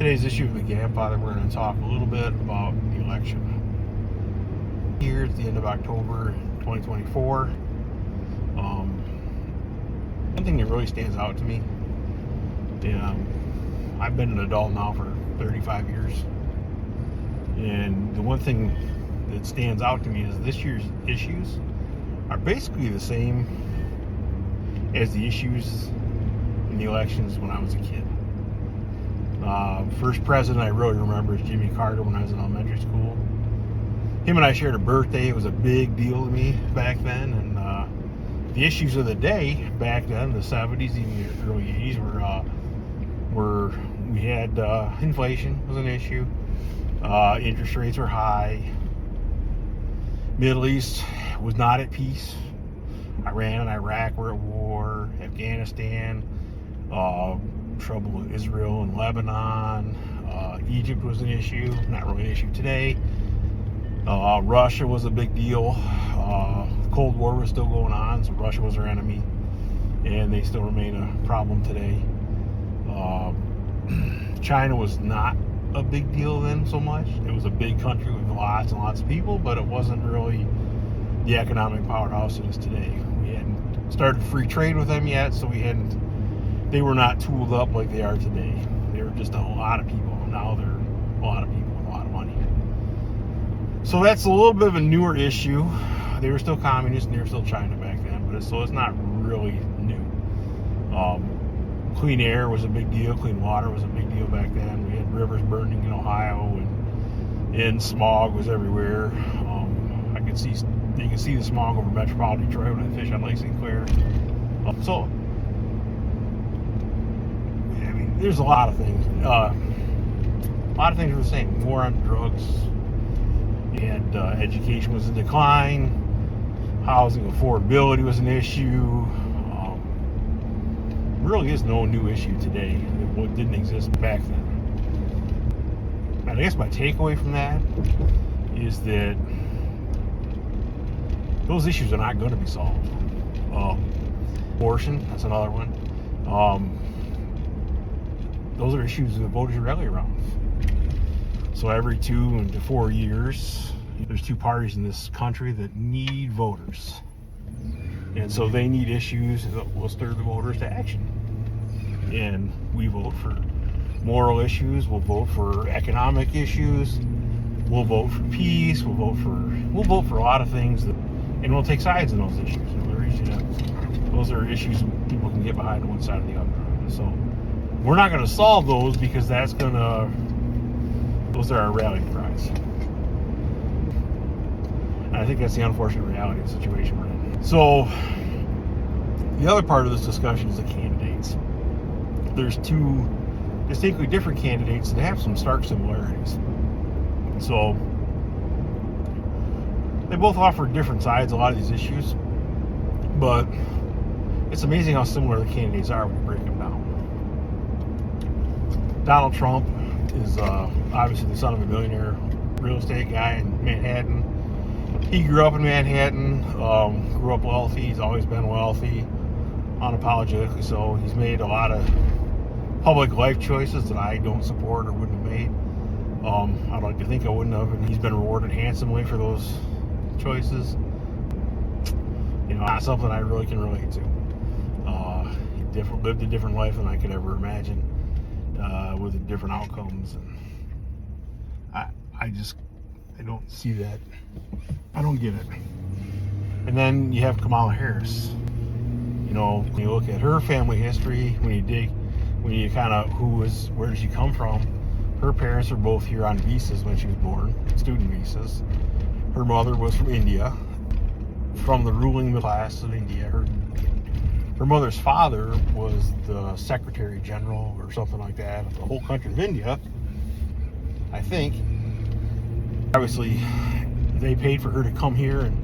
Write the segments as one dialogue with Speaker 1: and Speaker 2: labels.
Speaker 1: Today's issue of the Grandfather, we're going to talk a little bit about the election. Here at the end of October in 2024, one thing that really stands out to me, I've been an adult now for 35 years, and the one thing that stands out to me is this year's issues are basically the same as the issues in the elections when I was a kid. First president I really remember is Jimmy Carter when I was in elementary school. Him and I shared a birthday. It was a big deal to me back then, and the issues of the day back then, the 70s, even the early 80s, were we had inflation was an issue, interest rates were high, Middle East was not at peace, Iran and Iraq were at war, Afghanistan, trouble with Israel and Lebanon, Egypt was an issue, not really an issue today. Russia was a big deal. Cold War was still going on, so Russia was our enemy, and they still remain a problem today. China was not a big deal then so much. It was a big country with lots and lots of people, but it wasn't really the economic powerhouse it is today. We hadn't started free trade with them yet, so they were not tooled up like they are today. They were just a lot of people, and now they're a lot of people with a lot of money. So that's a little bit of a newer issue. They were still communists and they were still China back then, but so it's not really new. Clean air was a big deal. Clean water was a big deal back then. We had rivers burning in Ohio, and smog was everywhere. You can see the smog over metropolitan Detroit when I fish on Lake St. Clair. So, I mean, there's a lot of things. A lot of things were the same. War on drugs, and education was in decline. Housing affordability was an issue. Really is no new issue today. It didn't exist back then. And I guess my takeaway from that is that those issues are not going to be solved. Abortion, that's another one. Those are issues that voters rally around. So every 2 to 4 years, there's two parties in this country that need voters. And so they need issues that will stir the voters to action. And we vote for moral issues, we'll vote for economic issues, we'll vote for peace, we'll vote for a lot of things, and we'll take sides in those issues. Those are issues people can get behind on one side or the other. So we're not going to solve those because those are our rallying cries. And I think that's the unfortunate reality of the situation we're in. So the other part of this discussion is the candidates. There's two distinctly different candidates that have some stark similarities. So they both offer different sides, a lot of these issues, but it's amazing how similar the candidates are when you break them down. Donald Trump is obviously the son of a millionaire real estate guy in Manhattan. He grew up in Manhattan, grew up wealthy. He's always been wealthy, unapologetically so. He's made a lot of public life choices that I don't support or wouldn't have made. I'd like to think I wouldn't have, and he's been rewarded handsomely for those choices. Not something I really can relate to. He lived a different life than I could ever imagine, with different outcomes, and I don't see that. I don't get it. And then you have Kamala Harris. When you look at her family history, when you kind of where did she come from? Her parents were both here on visas when she was born, student visas. Her mother was from India, from the ruling middle class of India. Her mother's father was the Secretary General or something like that of the whole country of India, I think. Obviously, they paid for her to come here and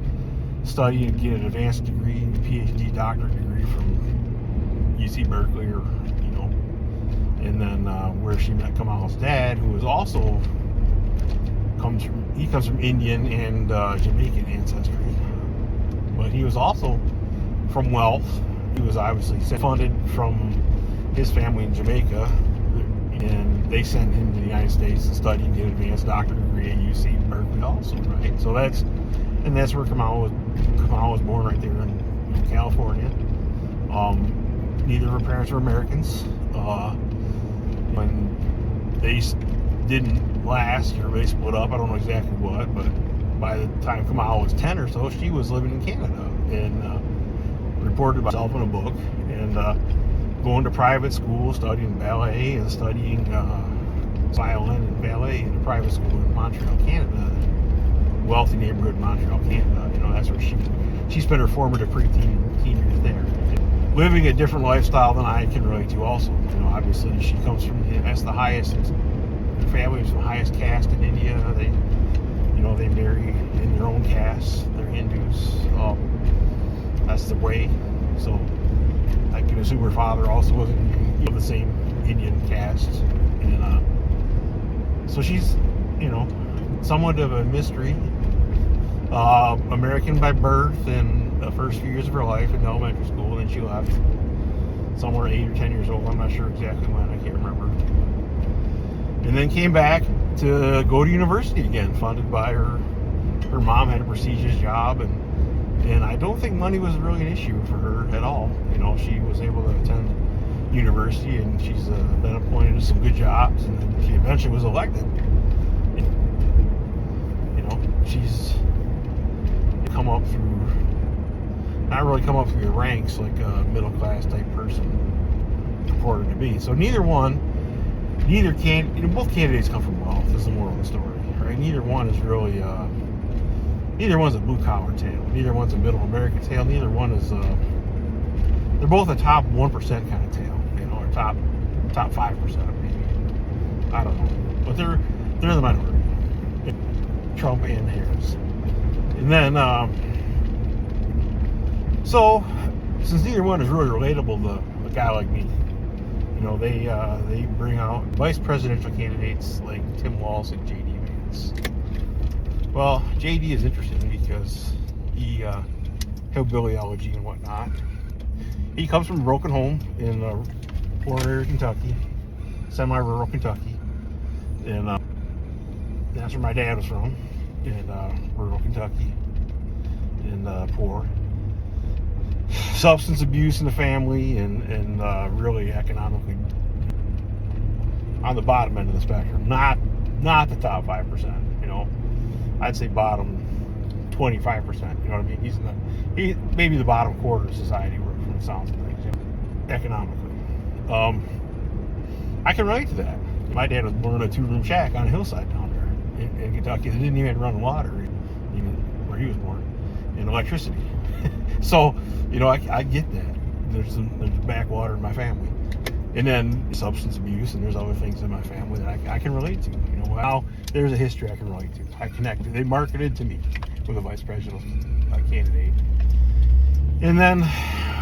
Speaker 1: study and get an advanced degree, a PhD doctorate degree from UC Berkeley, and then where she met Kamala's dad, who was also comes from Indian and Jamaican ancestry, but he was also from wealth. He was obviously funded from his family in Jamaica. and they sent him to the United States to study and get an advanced doctorate degree at UC Berkeley also, right? So that's where Kamala was born, right there in California. Neither of her parents were Americans. When they didn't last, or they split up, I don't know exactly what, but by the time Kamala was 10 or so, she was living in Canada and reported herself in a book, and going to private school, studying ballet and studying violin and ballet in a private school in Montreal, Canada, wealthy neighborhood in Montreal, Canada. You know, that's where she spent her formative teen years there. Living a different lifestyle than I can relate to also. You know, obviously she comes from, that's the highest, her family is the highest caste in India. They marry in their own caste. They're Hindus. That's the way. So I can assume her father also was the same Indian caste. And so she's, somewhat of a mystery. American by birth in the first few years of her life in elementary school, and then she left somewhere 8 or 10 years old. I'm not sure exactly when, I can't remember. And then came back to go to university again, funded by her mom. Had a prestigious job, and I don't think money was really an issue for her at all. She was able to attend university, and she's been appointed to some good jobs, and then she eventually was elected. She's not really come up through the ranks like a middle class type person purported to be. So both candidates come from wealth, is the moral of the story, right? Neither one is really, neither one's a blue collar tale. Neither one's a middle American tale. Neither one is, they're both a top 1% kind of tale, or top 5% maybe. I don't know. But they're the minority. Trump and Harris. And then, so since neither one is really relatable to a guy like me, they bring out vice presidential candidates like Tim Walz and J.D. Vance. Well, J.D. is interesting because he hillbillyology and whatnot. He comes from a broken home in Warren, Kentucky, semi-rural Kentucky, and that's where my dad was from, in rural Kentucky, and poor. Substance abuse in the family, and really economically on the bottom end of the spectrum. Not the top 5%. I'd say bottom 25%. You know what I mean? He's maybe the bottom quarter of society from the sounds of things, economically. I can relate to that. My dad was born in a 2-room shack on a hillside down there in Kentucky. They didn't even run water, where he was born, and electricity. So, I get that. There's backwater in my family. And then substance abuse, and there's other things in my family that I can relate to. Now there's a history I can relate to. I connected. They marketed to me with a vice presidential candidate. And then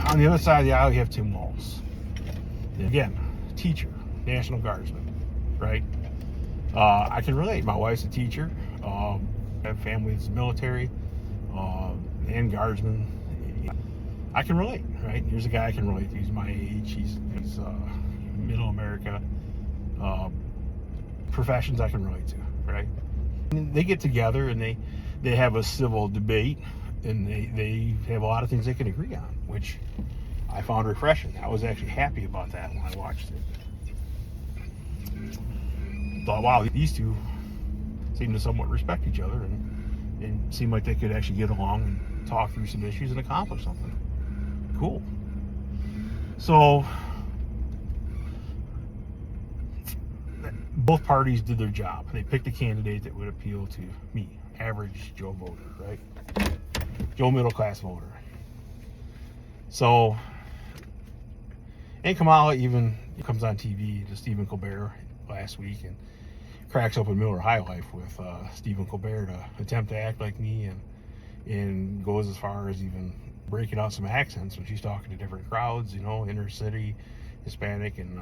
Speaker 1: on the other side of the aisle, you have Tim Walz. Again, teacher, National Guardsman, right? I can relate. My wife's a teacher. I have family that's military and Guardsman. I can relate, right? Here's a guy I can relate to. He's my age. He's middle America. Professions I can relate to, right? And they get together and they have a civil debate, and they have a lot of things they can agree on, which I found refreshing. I was actually happy about that when I watched it. Thought, wow, these two seem to somewhat respect each other and seem like they could actually get along and talk through some issues and accomplish something. Cool. So both parties did their job. They picked a candidate that would appeal to me, average Joe voter, right? Joe middle class voter. So, and Kamala even comes on TV to Stephen Colbert last week and cracks open Miller High Life with Stephen Colbert to attempt to act like me, and goes as far as even breaking out some accents when she's talking to different crowds, inner city, Hispanic, and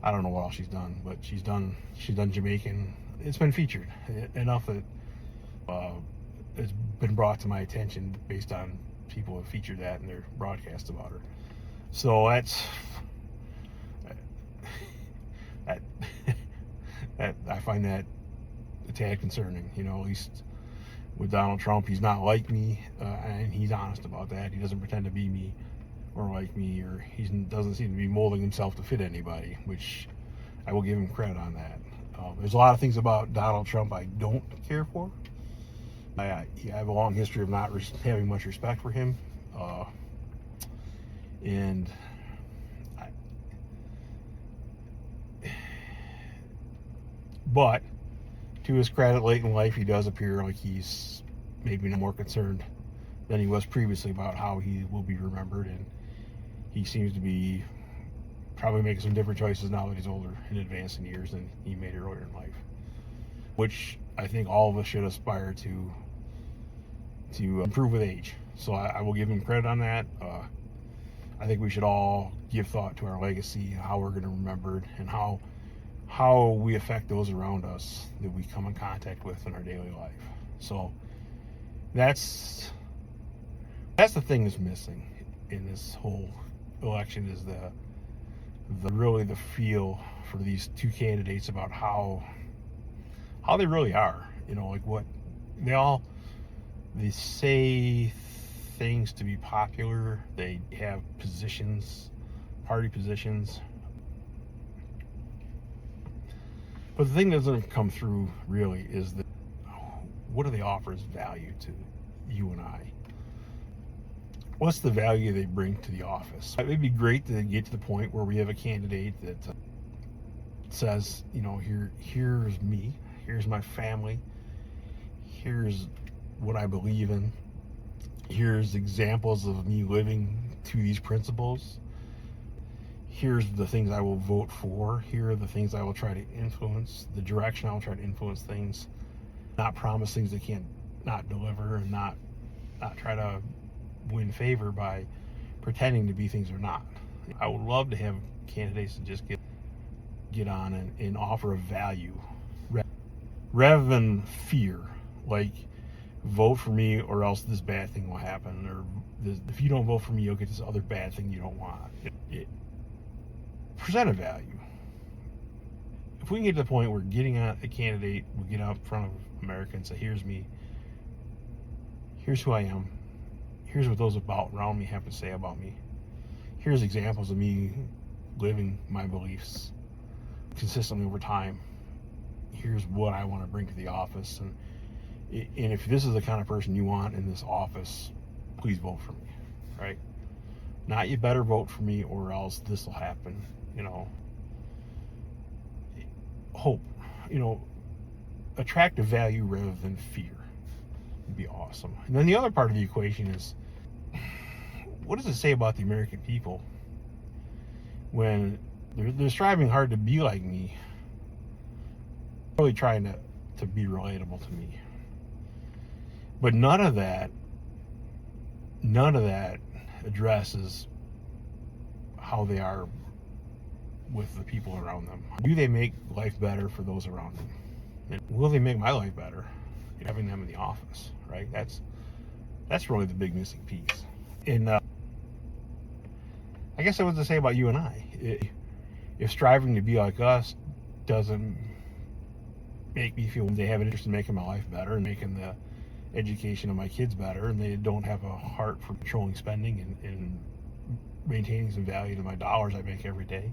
Speaker 1: I don't know what else she's done, but she's done Jamaican. It's been featured enough that it's been brought to my attention based on people have featured that in their broadcasts about her. So I find that a tad concerning. You know, at least with Donald Trump, he's not like me, and he's honest about that. He doesn't pretend to be me or like me, or he doesn't seem to be molding himself to fit anybody, which I will give him credit on that. There's a lot of things about Donald Trump I don't care for. I have a long history of not having much respect for him, and but to his credit, late in life, he does appear like he's maybe no more concerned than he was previously about how he will be remembered, and he seems to be probably making some different choices now that he's older and advanced in years than he made earlier in life, which I think all of us should aspire to improve with age. So I will give him credit on that. I think we should all give thought to our legacy, how we're going to remember it, and how we affect those around us that we come in contact with in our daily life. So that's the thing that's missing in this whole election, is the really the feel for these two candidates about how they really are. You know, like what they say things to be popular. They have positions, party positions. But the thing that doesn't come through really is that what do they offer as value to you and I? What's the value they bring to the office? It would be great to get to the point where we have a candidate that says, you know, here's me, here's my family, here's what I believe in, here's examples of me living to these principles, here's the things I will vote for, here are the things I will try to influence, the direction I will try to influence things, not promise things they can't not deliver, and not try to win favor by pretending to be things they're not. I would love to have candidates that just get on and offer a value rather than fear, like vote for me or else this bad thing will happen, or if you don't vote for me, you'll get this other bad thing you don't want. Present a value. If we can get to the point where getting on a candidate will get out in front of America and say, here's me, here's who I am, here's what those around me have to say about me, here's examples of me living my beliefs consistently over time, here's what I want to bring to the office, and if this is the kind of person you want in this office, please vote for me, right? Not you better vote for me or else this will happen. You know, hope, you know, attractive value rather than fear would be awesome. And then the other part of the equation is, what does it say about the American people when they're striving hard to be like me, really trying to be relatable to me? But none of that addresses how they are with the people around them. Do they make life better for those around them? And will they make my life better having them in the office, right? That's really the big missing piece. And I guess I was to say about you and I. If striving to be like us doesn't make me feel they have an interest in making my life better and making the education of my kids better, and they don't have a heart for controlling spending and maintaining some value to my dollars I make every day,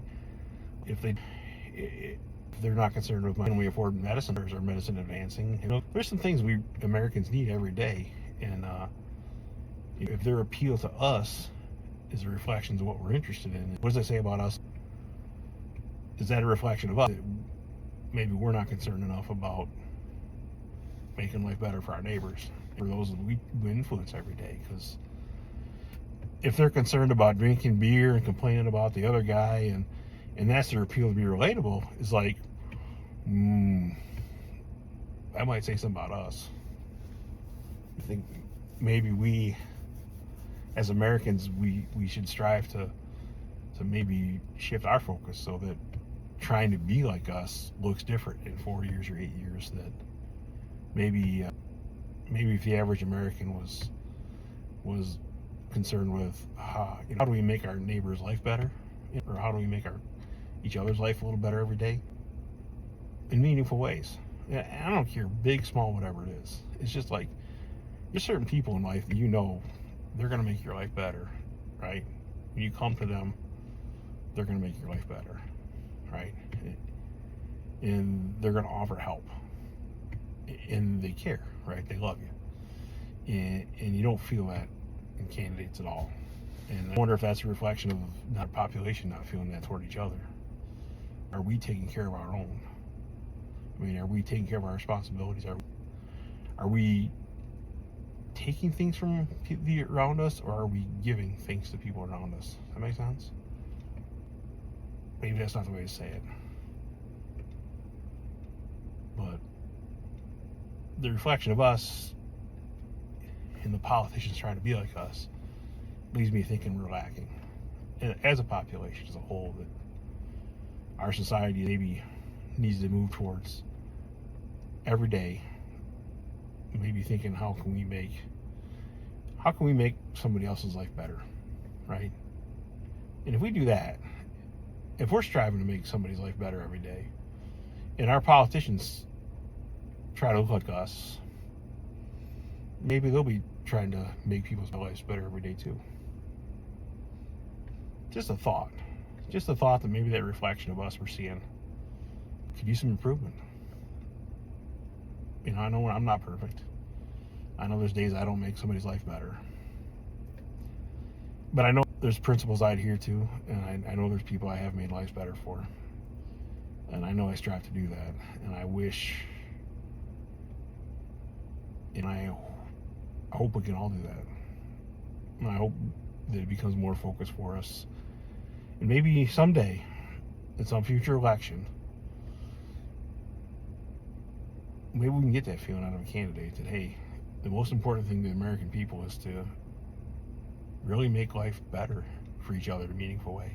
Speaker 1: if they're not concerned with when we afford medicine or is our medicine advancing, you know, there's some things we Americans need every day, and if their appeal to us is a reflection of what we're interested in, what does that say about us? Is that a reflection of us? Maybe we're not concerned enough about making life better for our neighbors, for those that we influence every day. Because if they're concerned about drinking beer and complaining about the other guy, and that's their appeal to be relatable, is like, that might say something about us. I think maybe we, as Americans, we should strive to maybe shift our focus so that trying to be like us looks different in 4 years or 8 years. That maybe if the average American was concerned with how do we make our neighbor's life better, or how do we make each other's life a little better every day, in meaningful ways. And I don't care, big, small, whatever it is. It's just like, there's certain people in life that they're going to make your life better, right? When you come to them, they're going to make your life better, right? And they're going to offer help. And they care, right? They love you. And you don't feel that in candidates at all. And I wonder if that's a reflection of not population not feeling that toward each other. Are we taking care of our own? I mean, are we taking care of our responsibilities? Are we taking things from people around us, or are we giving things to people around us? Does that make sense? Maybe that's not the way to say it. But the reflection of us and the politicians trying to be like us leaves me thinking we're lacking. And as a population as a whole, that our society maybe needs to move towards every day, maybe thinking how can we make somebody else's life better, right? And if we do that, if we're striving to make somebody's life better every day, and our politicians try to look like us, maybe they'll be trying to make people's lives better every day too. Just a thought that maybe that reflection of us we're seeing could use some improvement. You know, I know I'm not perfect. I know there's days I don't make somebody's life better. But I know there's principles I adhere to, and I know there's people I have made lives better for. And I know I strive to do that. And I wish, and I hope we can all do that. And I hope that it becomes more focused for us. And maybe someday, in some future election, maybe we can get that feeling out of a candidate that, hey, the most important thing to the American people is to really make life better for each other in a meaningful way.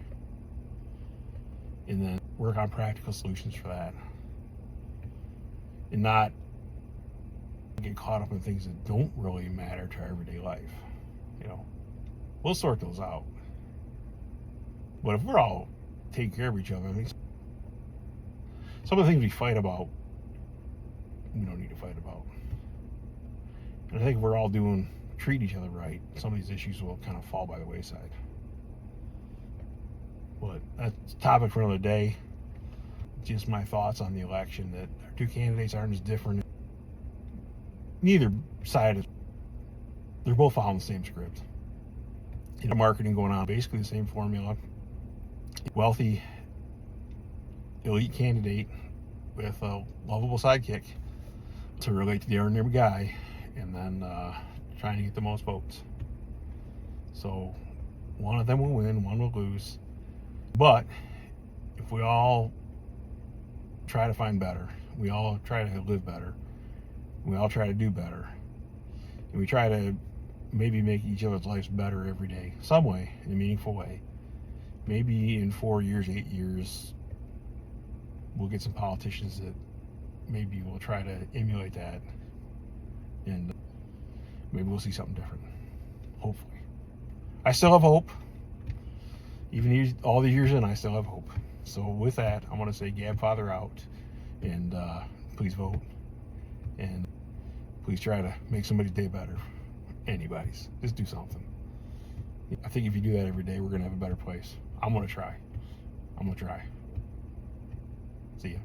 Speaker 1: And then work on practical solutions for that. And not get caught up in things that don't really matter to our everyday life. You know, we'll sort those out. But if we're all taking care of each other, I think some of the things we fight about, we don't need to fight about. And I think if we're all treating each other right, some of these issues will kind of fall by the wayside. But that's a topic for another day. Just my thoughts on the election, that our two candidates aren't as different. Neither side is, they're both following the same script. You know, marketing going on, basically the same formula. Wealthy, elite candidate with a lovable sidekick to relate to the ordinary guy, and then trying to get the most votes. So one of them will win, one will lose. But if we all try to find better, we all try to live better, we all try to do better, and we try to maybe make each other's lives better every day, some way, in a meaningful way, maybe in 4 years, 8 years, we'll get some politicians that maybe will try to emulate that, and maybe we'll see something different. Hopefully. I still have hope. Even all these years in, I still have hope. So with that, I want to say Gab Father out, and please vote, and please try to make somebody's day better. Anybody's. Just do something. I think if you do that every day, we're going to have a better place. I'm going to try. See ya.